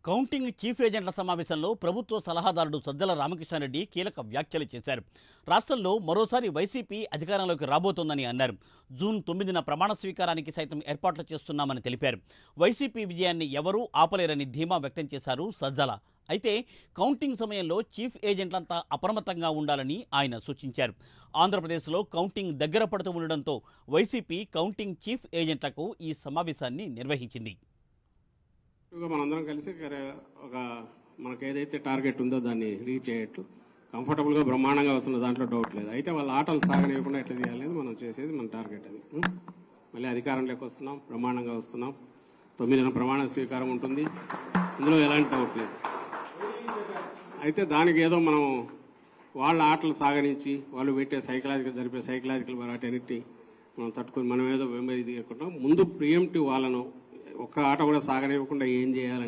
Counting chief ఏజెంట్ల సమావేశంలో ప్రభుత్వ సలహాదారుడు సజ్జల రామకృష్ణారెడ్డి కీలక వ్యాఖ్యలు చేశారు. రాష్ట్రంలో మరోసారి వైసీపీ అధికారంలోకి రాబోతోందని అన్నారు. జూన్ 9న ప్రమాణ స్వీకారానికి సైతం ఏర్పాట్లు చేస్తున్నామని తెలిపారు. వైసీపీ విజయాన్ని ఎవరూ ఆపలేరని ధీమా వ్యక్తం చేశారు సజ్జల. అయితే కౌంటింగ్ సమయంలో చీఫ్ ఏజెంట్లంతా అప్రమత్తంగా ఉండాలని ఆయన సూచించారు. ఆంధ్రప్రదేశ్లో కౌంటింగ్ దగ్గర పడుతూ ఉండడంతో వైసీపీ కౌంటింగ్ చీఫ్ ఏజెంట్లకు ఈ సమావేశాన్ని నిర్వహించింది. మనందరం కలిసి ఒక మనకు ఏదైతే టార్గెట్ ఉందో దాన్ని రీచ్ అయ్యేట్టు కంఫర్టబుల్గా బ్రహ్మాండంగా వస్తున్న దాంట్లో డౌట్ లేదు. అయితే వాళ్ళ ఆటలు సాగనివ్వకుండా ఎట్లా చేయాలనేది మనం చేసేది మన టార్గెట్. అది మళ్ళీ అధికారంలోకి వస్తున్నాం, బ్రహ్మాండంగా వస్తున్నాం. 9న ప్రమాణ స్వీకారం ఉంటుంది, ఇందులో ఎలాంటి డౌట్ లేదు. అయితే దానికి ఏదో మనం వాళ్ళ ఆటలు సాగనించి వాళ్ళు పెట్టే జరిపే సైకలాజికల్ వాటన్నిటి మనం తట్టుకొని మనం ఏదో ఇది కాకుండా ముందు ప్రియంటివ్ వాళ్ళను ఒక్క ఆట కూడా సాగనివ్వకుండా ఏం చేయాలనే